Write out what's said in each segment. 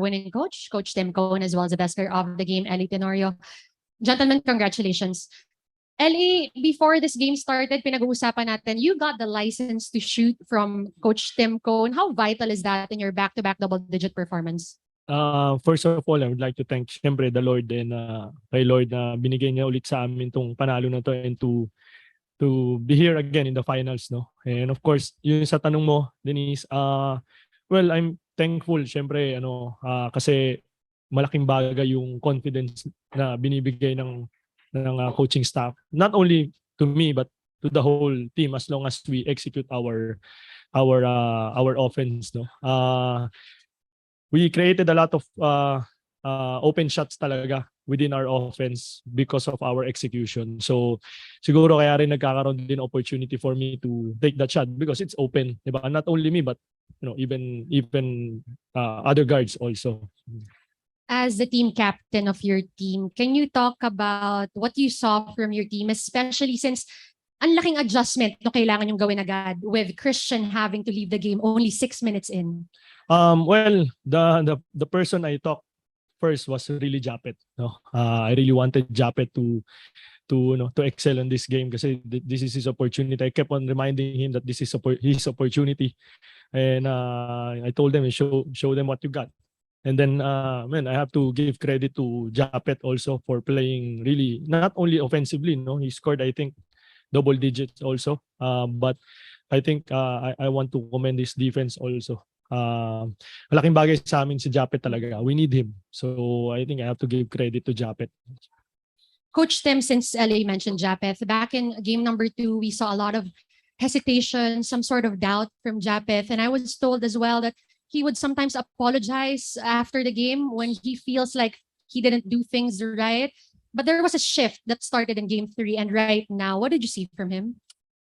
winning coach, Coach Tim Cohn, as well as the best player of the game, Ellie Tenorio. Gentlemen, congratulations. LA, before this game started, pinag-uusapan natin, you got the license to shoot from Coach Tim Cohn. How vital is that in your back-to-back double-digit performance? First of all, I would like to thank siyempre the Lord and kay Lord na binigay niya ulit sa amin tong panalo na to and to be here again in the finals, no? And of course, yun sa tanong mo, Denise, well, I'm thankful siyempre kasi malaking bagay yung confidence na binibigay ng coaching staff, not only to me but to the whole team as long as we execute our offense, no. We created a lot of open shots talaga within our offense because of our execution. So siguro kaya rin nagkakaroon din opportunity for me to take that shot because it's open, diba? Not only me but even other guards also. As the team captain of your team, can you talk about what you saw from your team, especially since ang laking adjustment no kailangan yung gawin agad with Christian having to leave the game only 6 minutes in? Well, the person I talked first was really Japet. No, I really wanted Japet to excel in this game because this is his opportunity. I kept on reminding him that this is his opportunity, and I told them, show them what you got. And then, I have to give credit to Japet also for playing really not only offensively. No, he scored I think double digits also. But I think I want to commend his defense also. Malaking bagay sa amin si Japet talaga. We need him. So I think I have to give credit to Japet. Coach Tim, since LA mentioned Japet, back in game number 2, we saw a lot of hesitation, some sort of doubt from Japet. And I was told as well that he would sometimes apologize after the game when he feels like he didn't do things right. But there was a shift that started in game 3 and right now. What did you see from him?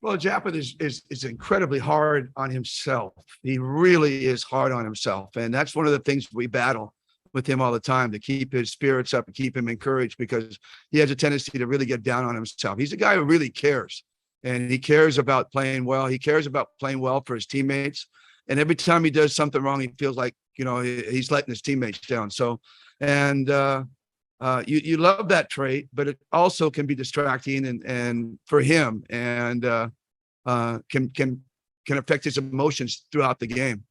Well, Japet is incredibly hard on himself. He really is hard on himself. And that's one of the things we battle with him all the time, to keep his spirits up and keep him encouraged, because he has a tendency to really get down on himself. He's a guy who really cares, and he cares about playing well. He cares about playing well for his teammates. And every time he does something wrong, he feels like, he's letting his teammates down. So, and you love that trait, but it also can be distracting and for him, and can affect his emotions throughout the game.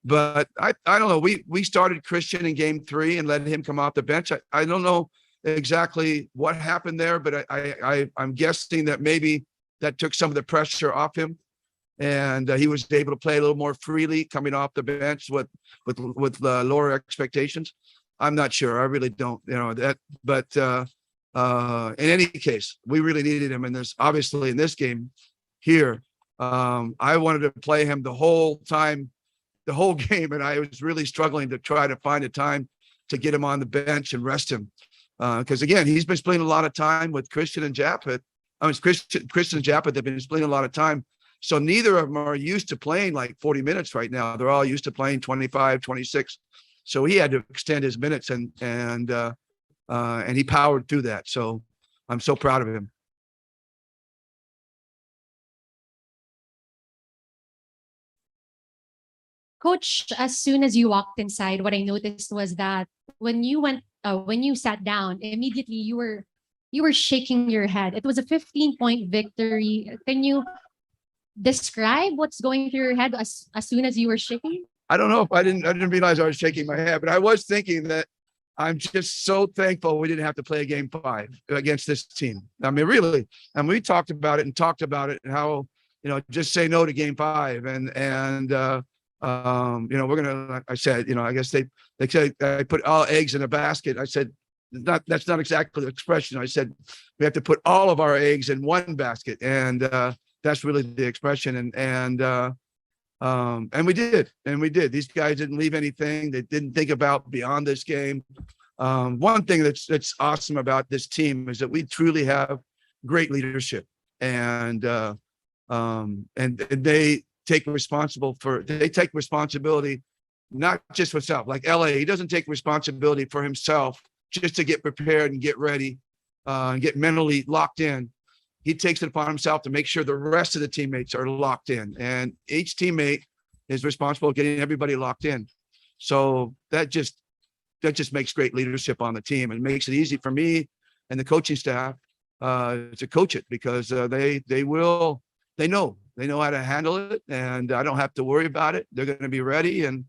But I don't know. We started Christian in game 3 and let him come off the bench. I don't know exactly what happened there, but I'm guessing that maybe that took some of the pressure off him, and he was able to play a little more freely coming off the bench with lower expectations. I'm not sure. I really don't, that. But in any case, we really needed him in this. Obviously, in this game here, I wanted to play him the whole time, the whole game, and I was really struggling to try to find a time to get him on the bench and rest him, because again, he's been splitting a lot of time with Christian and Japet. Christian and Japet have been splitting a lot of time. So neither of them are used to playing like 40 minutes right now. They're all used to playing 25, 26. So he had to extend his minutes, and he powered through that. So I'm so proud of him. Coach, as soon as you walked inside, what I noticed was that when you sat down, immediately you were shaking your head. It was a 15-point victory. Can you describe what's going through your head as soon as you were shaking? I don't know if I didn't realize I was shaking my head, but I was thinking that I'm just so thankful we didn't have to play a game 5 against this team. I mean, really. And we talked about it and how, just say no to game 5. And we're going to, I said, I guess they said I put all eggs in a basket. I said, that's not exactly the expression. I said, we have to put all of our eggs in one basket. And that's really the expression. And we did. These guys didn't leave anything. They didn't think about beyond this game. One thing that's awesome about this team is that we truly have great leadership, and they take responsibility, not just for self. Like LA, he doesn't take responsibility for himself just to get prepared and get ready, and get mentally locked in. He takes it upon himself to make sure the rest of the teammates are locked in, and each teammate is responsible for getting everybody locked in. So that just that just makes great leadership on the team and makes it easy for me and the coaching staff to coach it, because they know how to handle it, and I don't have to worry about it. They're going to be ready. And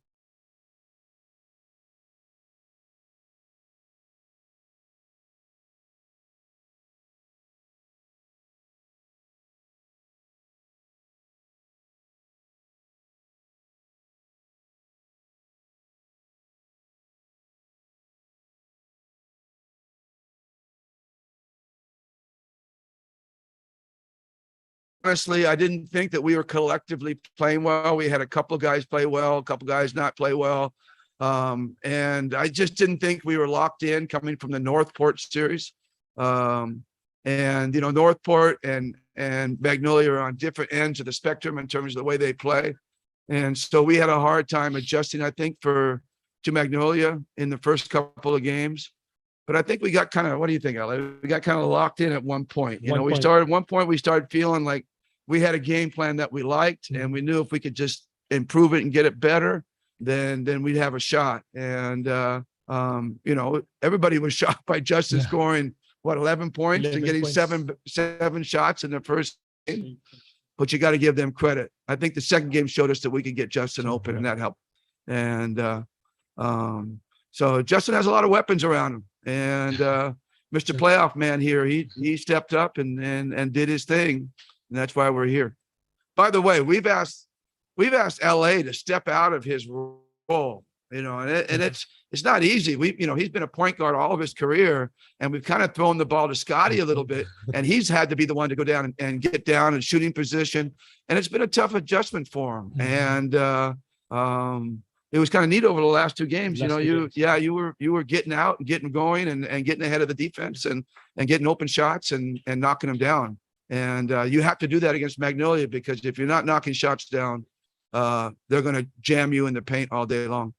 honestly, I didn't think that we were collectively playing well. We had a couple of guys play well, a couple of guys not play well. And I just didn't think we were locked in coming from the Northport series. And, you know, Northport and Magnolia are on different ends of the spectrum in terms of the way they play. And so we had a hard time adjusting, I think, to Magnolia in the first couple of games. But I think we got kind of, what do you think, LA? We got kind of locked in at one point. You know, we started feeling like we had a game plan that we liked, and we knew if we could just improve it and get it better, then we'd have a shot. And you know, everybody was shocked by Justin scoring what, 11 points and getting seven shots in the first game. But you got to give them credit. I think the second game showed us that we could get Justin open, and that helped. And so Justin has a lot of weapons around him. And Mr. Playoff Man here, he stepped up and did his thing. And that's why we're here. By the way, we've asked LA to step out of his role, you know, and it's not easy. You know, he's been a point guard all of his career, and we've kind of thrown the ball to Scotty a little bit, and he's had to be the one to go down and get down in shooting position. And it's been a tough adjustment for him. And it was kind of neat over the last two games. You know, you were getting out and getting going and getting ahead of the defense and getting open shots and knocking them down. And you have to do that against Magnolia, because if you're not knocking shots down, they're going to jam you in the paint all day long.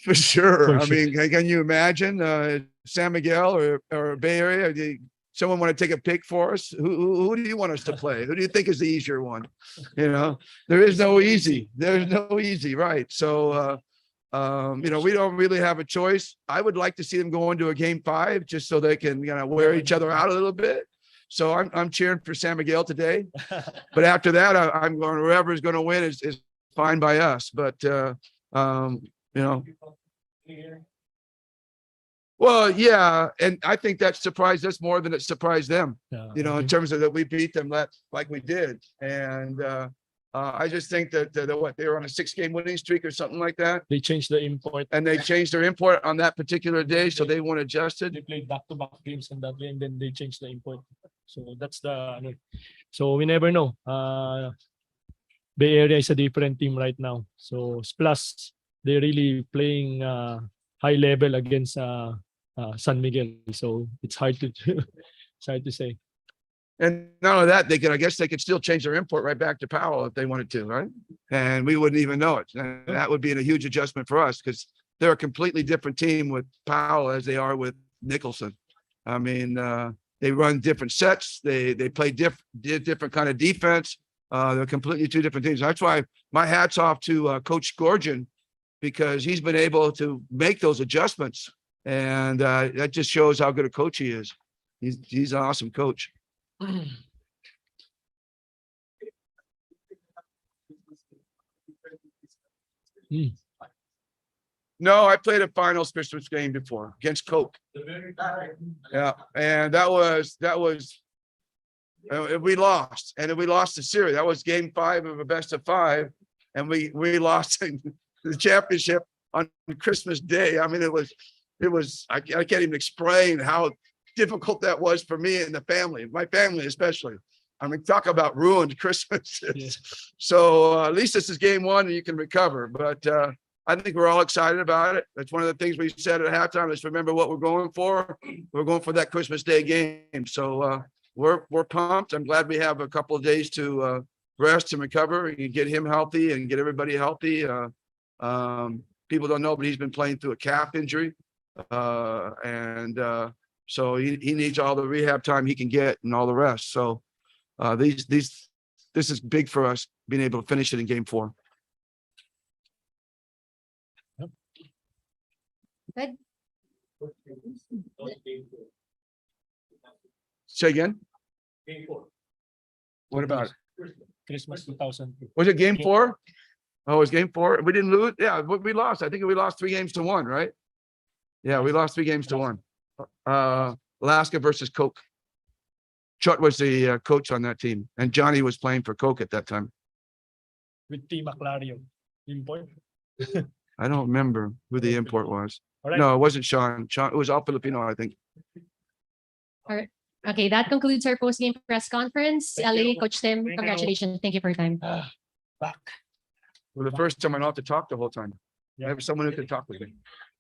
For sure. I mean, can you imagine San Miguel or Bay Area? Someone want to take a pick for us? Who do you want us to play? Who do you think is the easier one? You know, there is no easy. There's no easy, right? So, you know, we don't really have a choice. I would like to see them go into a game 5 just so they can, you know, wear each other out a little bit. So I'm cheering for San Miguel today. But after that, I'm going, whoever is going to win is fine by us. But, you know. Well, yeah, and I think that surprised us more than it surprised them, you know, in terms of that we beat them like we did. And I just think that they were on a 6-game winning streak or something like that. They changed the import. And they changed their import on that particular day, so they weren't adjusted. They played back-to-back games on that day, and then they changed the import. So that's the. So we never know. Bay Area is a different team right now. So plus they're really playing high level against San Miguel. So it's hard to say. And not only that, I guess they could still change their import right back to Powell if they wanted to, right? And we wouldn't even know it. And that would be a huge adjustment for us, because they're a completely different team with Powell as they are with Nicholson. I mean, they run different sets. They play different kind of defense. They're completely two different teams. That's why my hat's off to Coach Gorgian, because he's been able to make those adjustments. And that just shows how good a coach he is. He's an awesome coach. No, I played a finals Christmas game before against Coke. Yeah, and that was we lost, and we lost the series. That was game 5 of a best of 5, and we lost the championship on Christmas Day. I mean, it was I can't even explain how difficult that was for me and the family, my family especially. I mean, talk about ruined Christmas. So at least this is game 1 and you can recover. But I think we're all excited about it. That's one of the things we said at halftime. Let's remember what we're going for. We're going for that Christmas Day game. So we're pumped. I'm glad we have a couple of days to rest and recover and get him healthy and get everybody healthy. People don't know, but he's been playing through a calf injury. So he needs all the rehab time he can get and all the rest. So this is big for us being able to finish it in game 4. Good. Say again? Game 4. What about it? Christmas 2002. Was it game 4? Oh, it was game 4. We didn't lose. Yeah, we lost. I think we lost 3 games to 1, right? Yeah, we lost 3 games to 1. Alaska versus Coke. Chut was the coach on that team, and Johnny was playing for Coke at that time. With Team Aclario. Import. I don't remember who the import was. All right. No, it wasn't Sean. Sean, it was all Filipino, I think. All right. Okay, that concludes our post-game press conference. Thank LA, you. Coach Tim, Thank you. congratulations. Thank you for your time. Back. For the first time, I don't have to talk the whole time. I Yeah. have someone who can talk with me.